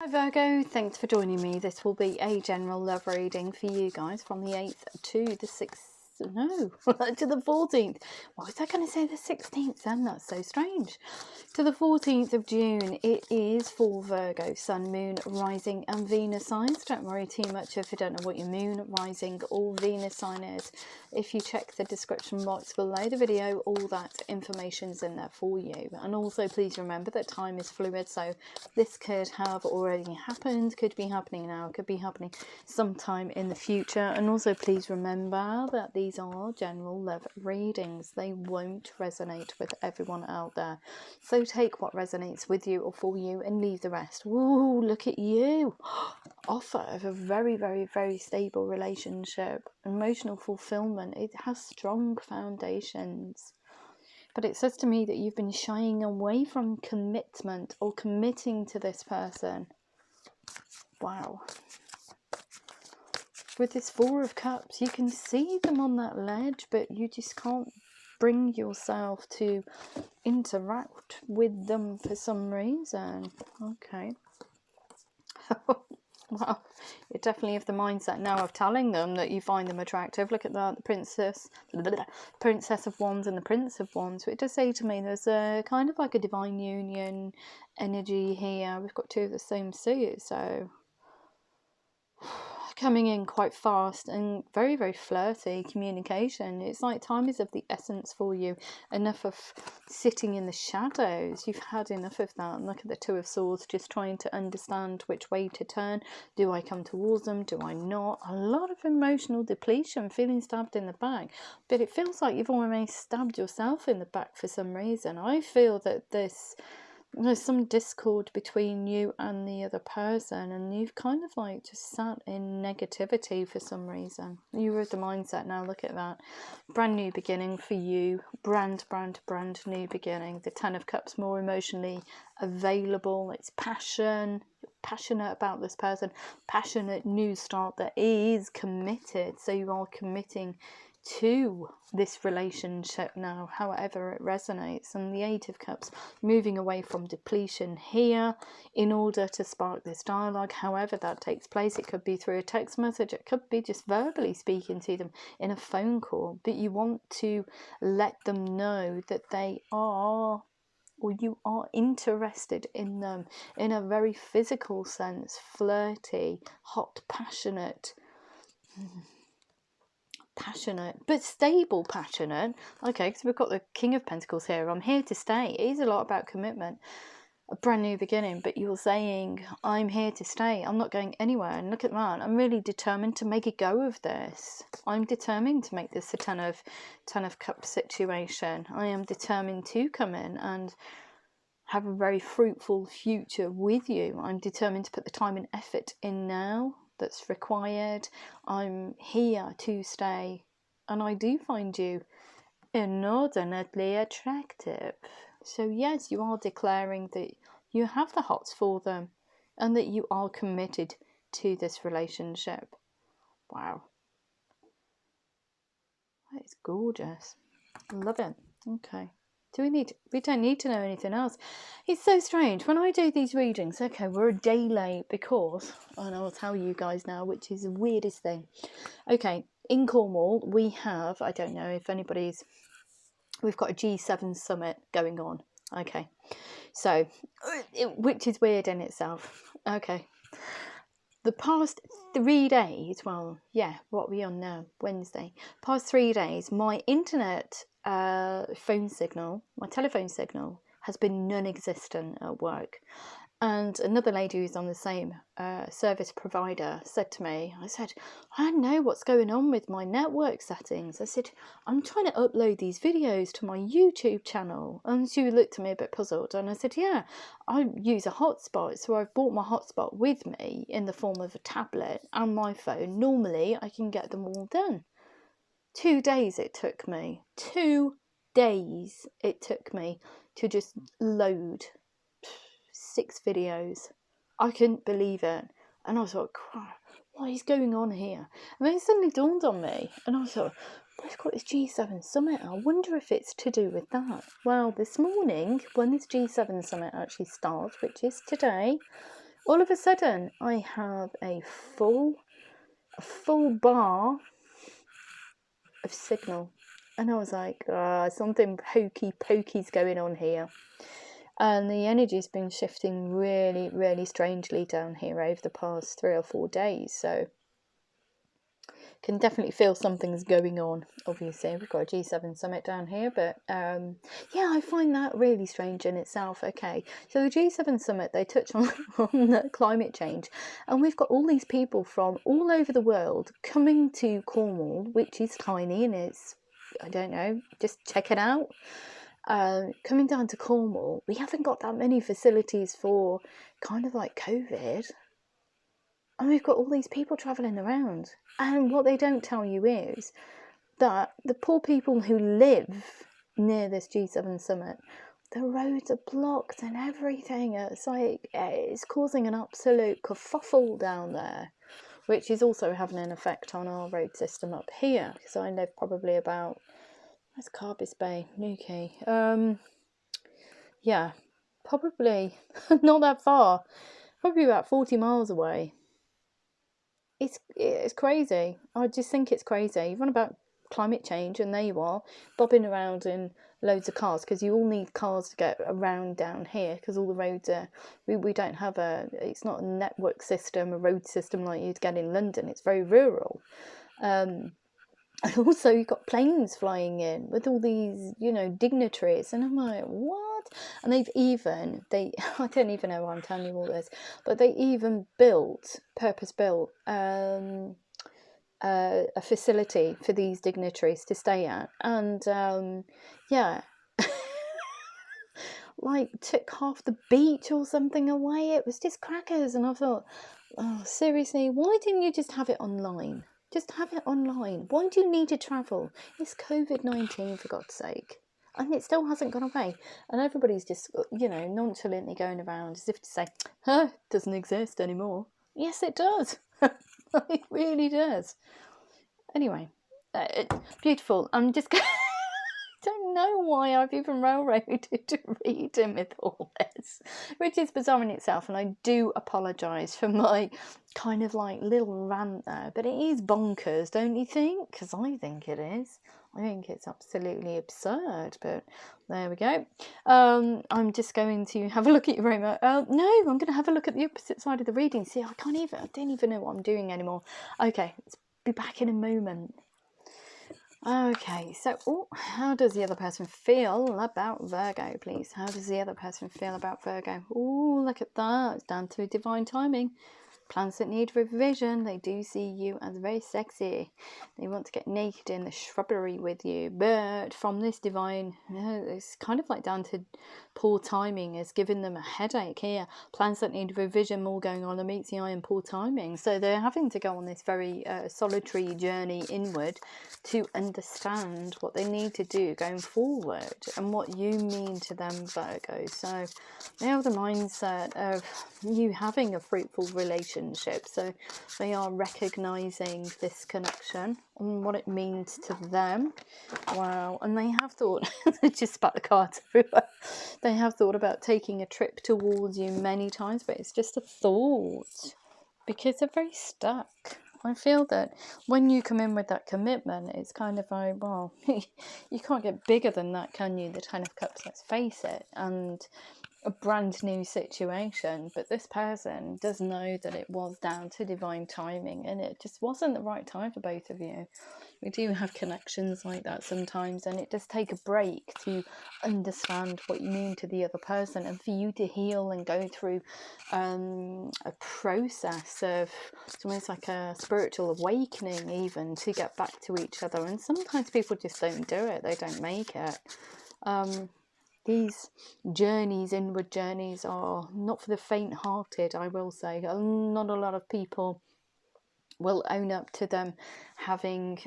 Hi Virgo, thanks for joining me. This will be a general love reading for you guys from the 8th to the 6th, no, to the 14th. Why was I going to say the 16th then? That's so strange. To the 14th of June, it is for Virgo, Sun, Moon, Rising and Venus signs. Don't worry too much if you don't know what your Moon, Rising or Venus sign is. If you check the description box below the video, all that information's in there for you. And also please remember that time is fluid, so this could have already happened, could be happening now, could be happening sometime in the future. And also please remember that these are general love readings. They won't resonate with everyone out there. So take what resonates with you or for you and leave the rest. Ooh, look at you. Offer of a very, very, very stable relationship. Emotional fulfillment. It has strong foundations. But it says to me that you've been shying away from commitment or committing to this person. Wow. With this Four of Cups, you can see them on that ledge, but you just can't bring yourself to interact with them for some reason. Okay. Well, you're definitely of the mindset now of telling them that you find them attractive. Look at that, the Princess of Wands and the Prince of Wands. It does say to me there's a kind of like a divine union energy here. We've got two of the same suit, so coming in quite fast and very, very flirty communication. It's like time is of the essence for you. Enough of sitting in the shadows. You've had enough of that. And look at the Two of Swords, just trying to understand which way to turn. Do I come towards them? Do I not? A lot of emotional depletion, feeling stabbed in the back. But it feels like you've almost stabbed yourself in the back for some reason. I feel that there's some discord between you and the other person, and you've kind of like just sat in negativity for some reason. You were at the mindset now. Look at that. Brand new beginning for you. Brand new beginning. The Ten of Cups, more emotionally available. It's passion. You're passionate about this person. Passionate new start that is committed. So you are committing to this relationship now, however it resonates. And the Eight of Cups, moving away from depletion here in order to spark this dialogue, however that takes place. It could be through a text message, it could be just verbally speaking to them in a phone call, but you want to let them know that they are, or you are interested in them in a very physical sense. Flirty, hot, passionate, but stable passionate. Okay, because we've got the King of Pentacles here. I'm here to stay. It is a lot about commitment, a brand new beginning, but you're saying I'm here to stay, I'm not going anywhere. And look at that, I'm really determined to make a go of this. I'm determined to make this a Ten of Cups situation. I am determined to come in and have a very fruitful future with you. I'm determined to put the time and effort in now that's required. I'm here to stay, and I do find you inordinately attractive. So yes, you are declaring that you have the hots for them and that you are committed to this relationship. Wow, that is gorgeous. Love it. Okay. We don't need to know anything else. It's so strange when I do these readings. Okay, we're a day late because, and I'll tell you guys now, which is the weirdest thing. Okay, in Cornwall we have, I don't know if we've got a G7 summit going on. Okay, so which is weird in itself. Okay, the past 3 days, well, yeah, what are we on now? Wednesday. Past 3 days, my internet phone signal, my telephone signal, has been non-existent at work. And another lady who's on the same service provider said to me, I said, I don't know what's going on with my network settings. I said, I'm trying to upload these videos to my YouTube channel. And she looked at me a bit puzzled. And I said, yeah, I use a hotspot. So I've brought my hotspot with me in the form of a tablet and my phone. Normally, I can get them all done. 2 days it took me. 2 days it took me to just load 6 videos. I couldn't believe it. And I was like, what is going on here? And then it suddenly dawned on me. And I was like, we've got this G7 summit. I wonder if it's to do with that. Well, this morning, when this G7 summit actually starts, which is today, all of a sudden I have a full bar of signal, and I was like, something poky's going on here. And the energy's been shifting really, really strangely down here over the past 3 or 4 days. So can definitely feel something's going on. Obviously, we've got a G7 summit down here, but yeah, I find that really strange in itself. Okay, so the G7 summit, they touch on climate change, and we've got all these people from all over the world coming to Cornwall, which is tiny, and it's, I don't know, just check it out. Coming down to Cornwall, we haven't got that many facilities for kind of like COVID, and we've got all these people travelling around. And what they don't tell you is that the poor people who live near this G7 summit, the roads are blocked and everything. It's like, it's causing an absolute kerfuffle down there, which is also having an effect on our road system up here. Because I live probably about, where's Carbis Bay, Newquay? Yeah, probably not that far, probably about 40 miles away. It's crazy. I just think it's crazy. You're on about climate change, and there you are, bobbing around in loads of cars, because you all need cars to get around down here, because all the roads are, we don't have it's not a network system, a road system like you'd get in London. It's very rural. And also you've got planes flying in with all these, dignitaries, and I'm like, what? And I don't even know why I'm telling you all this, but they even purpose-built a facility for these dignitaries to stay at, and yeah, like took half the beach or something away. It was just crackers, and I thought, oh, seriously, why didn't you just have it online? Just have it online. Why do you need to travel? It's COVID-19, for God's sake. And it still hasn't gone away. And everybody's just, nonchalantly going around as if to say, it doesn't exist anymore. Yes, it does. It really does. Anyway, beautiful. I'm just going don't know why I've even railroaded to read him with all this, which is bizarre in itself, and I do apologise for my kind of like little rant there, but it is bonkers, don't you think? Because I think it is. I think it's absolutely absurd, but there we go. I'm just going to have a look at your remote. No, I'm going to have a look at the opposite side of the reading. See, I don't even know what I'm doing anymore. Okay, let's be back in a moment. Okay, so how does the other person feel about Virgo, please? How does the other person feel about Virgo? Oh, look at that. It's down to divine timing. Plans that need revision. They do see you as very sexy. They want to get naked in the shrubbery with you. But from this divine, it's kind of like down to poor timing is giving them a headache here. Plans that need revision, more going on, and meets the eye and poor timing. So they're having to go on this very solitary journey inward to understand what they need to do going forward and what you mean to them, Virgo. So they have the mindset of you having a fruitful relationship. So they are recognizing this connection and what it means to them. Wow. And they have thought, just spat the cards everywhere. They have thought about taking a trip towards you many times, but it's just a thought because they're very stuck. I feel that when you come in with that commitment, it's kind of like, well, you can't get bigger than that, can you? The Ten of Cups, let's face it. And a brand new situation, but this person does know that it was down to divine timing, and it just wasn't the right time for both of you. We do have connections like that sometimes, and it does take a break to understand what you mean to the other person, and for you to heal and go through a process of, it's almost like a spiritual awakening even, to get back to each other. And sometimes people just don't do it, they don't make it. These journeys, inward journeys, are not for the faint-hearted, I will say. Not a lot of people will own up to them having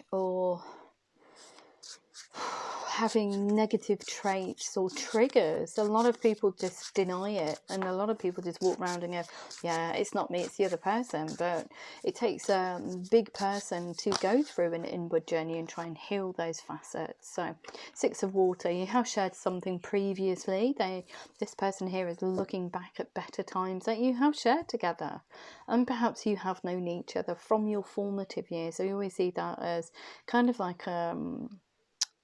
having negative traits or triggers. A lot of people just deny it, and a lot of people just walk around and go, yeah, it's not me, it's the other person. But it takes a big person to go through an inward journey and try and heal those facets. So 6 of Water, you have shared something previously. This person here is looking back at better times that you have shared together, and perhaps you have known each other from your formative years. So you always see that as kind of like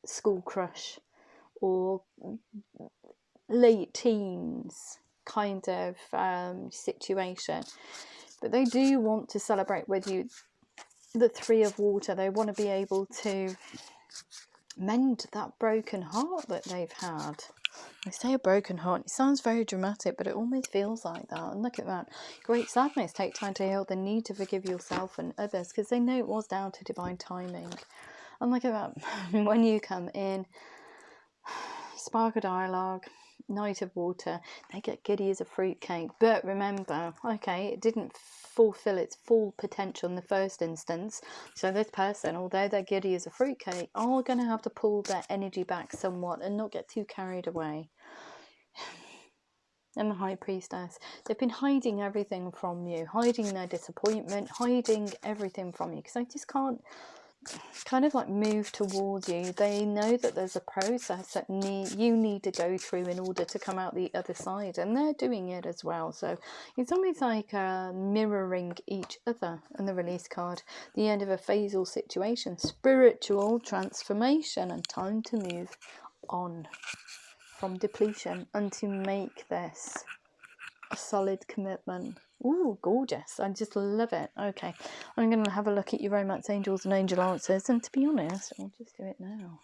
school crush or late teens kind of situation. But they do want to celebrate with you the 3 of Water. They want to be able to mend that broken heart that they've had. I say a broken heart, it sounds very dramatic, but it almost feels like that. And look at that. Great sadness. Take time to heal the need to forgive yourself and others, because they know it was down to divine timing. And look at that. When you come in, spark a dialogue, Knight of Water, they get giddy as a fruitcake. But remember, okay, it didn't fulfill its full potential in the first instance. So this person, although they're giddy as a fruitcake, are going to have to pull their energy back somewhat and not get too carried away. And the High Priestess, they've been hiding everything from you, hiding their disappointment, hiding everything from you, because they just can't kind of like move towards you. They know that there's a process that you need to go through in order to come out the other side, and they're doing it as well. So it's almost like mirroring each other. And the Release card, the end of a phasal situation, spiritual transformation, and time to move on from depletion and to make this a solid commitment. Ooh, gorgeous. I just love it. Okay, I'm going to have a look at your romance angels and angel answers, and to be honest, I'll just do it now.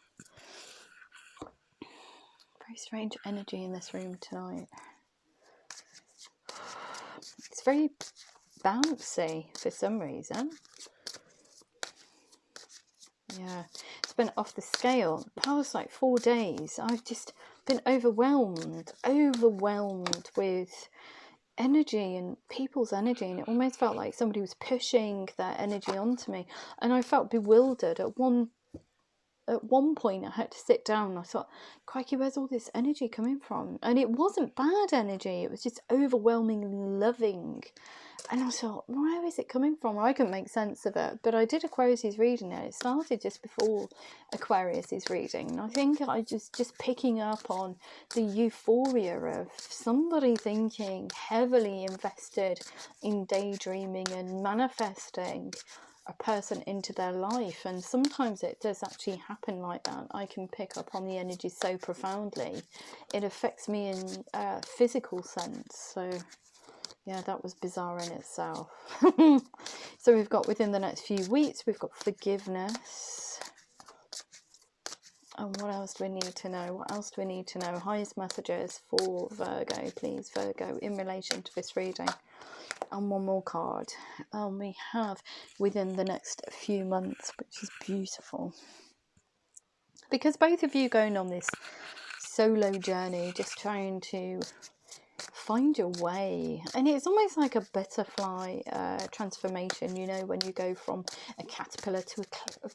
Very strange energy in this room tonight. It's very bouncy for some reason. Yeah, it's been off the scale the past like 4 days. I've just been overwhelmed with energy and people's energy, and it almost felt like somebody was pushing their energy onto me, and I felt bewildered. At one point I had to sit down and I thought, crikey, where's all this energy coming from? And it wasn't bad energy, it was just overwhelmingly loving. And I thought, where is it coming from? I couldn't make sense of it. But I did Aquarius's reading, and it started just before Aquarius's reading. And I think I just picking up on the euphoria of somebody thinking, heavily invested in daydreaming and manifesting a person into their life. And sometimes it does actually happen like that. I can pick up on the energy so profoundly. It affects me in a physical sense. So yeah, that was bizarre in itself. So we've got within the next few weeks, we've got forgiveness. And what else do we need to know? What else do we need to know? Highest messages for Virgo, please, Virgo, in relation to this reading. And one more card. We have within the next few months, which is beautiful. Because both of you going on this solo journey, just trying to find your way, and it's almost like a butterfly transformation, you know, when you go from a caterpillar to a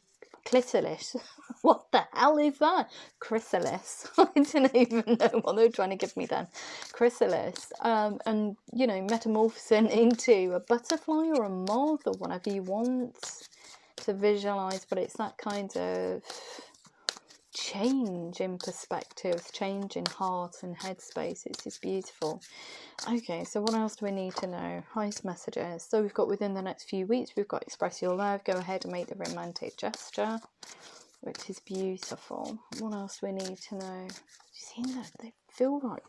chrysalis. What the hell is that? Chrysalis. I didn't even know what they were trying to give me then. Chrysalis. And you know, metamorphosing into a butterfly or a moth or whatever you want to visualize, but it's that kind of change in perspective, change in heart and headspace. It's just beautiful. Okay, so what else do we need to know? Highest messages. So we've got within the next few weeks, we've got express your love, go ahead and make the romantic gesture, which is beautiful. What else do we need to know? You've seen that? They feel like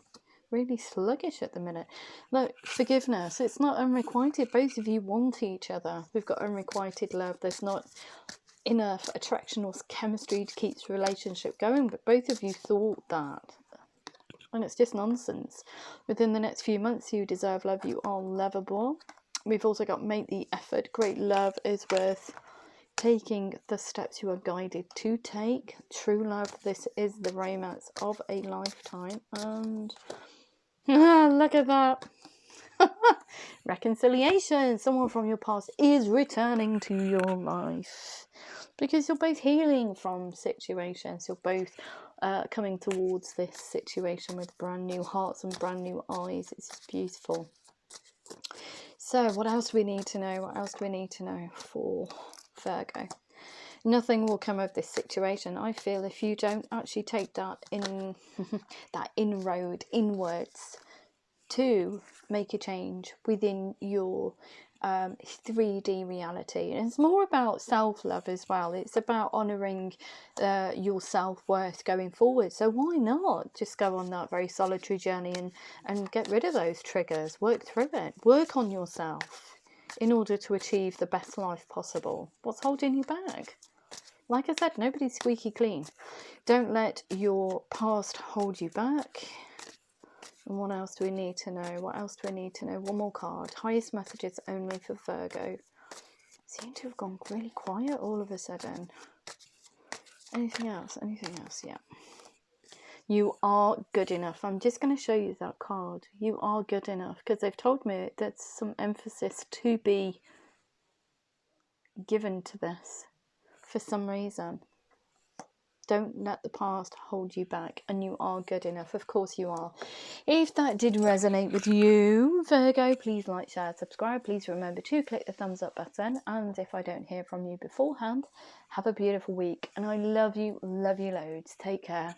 really sluggish at the minute. Look, forgiveness. It's not unrequited. Both of you want each other. We've got unrequited love. There's not enough attraction or chemistry to keep the relationship going, but both of you thought that, and it's just nonsense. Within the next few months, you deserve love, you are lovable. We've also got make the effort. Great love is worth taking the steps you are guided to take. True love, this is the romance of a lifetime. And look at that. Reconciliation. Someone from your past is returning to your life, because you're both healing from situations. You're both coming towards this situation with brand new hearts and brand new eyes. It's just beautiful. So what else do we need to know? What else do we need to know for Virgo? Nothing will come of this situation, I feel, if you don't actually take that that inroad inwards to make a change within your 3D reality. And it's more about self-love as well. It's about honouring your self-worth going forward. So why not just go on that very solitary journey and get rid of those triggers, work through it, work on yourself in order to achieve the best life possible. What's holding you back? Like I said, nobody's squeaky clean. Don't let your past hold you back. And what else do we need to know? What else do we need to know? One more card. Highest messages only for Virgo. Seem to have gone really quiet all of a sudden. Anything else? Anything else? Yeah. You are good enough. I'm just going to show you that card. You are good enough, because they've told me there's some emphasis to be given to this for some reason. Don't let the past hold you back, and you are good enough. Of course you are. If that did resonate with you, Virgo, please like, share, subscribe. Please remember to click the thumbs up button. And if I don't hear from you beforehand, have a beautiful week. And I love you loads. Take care.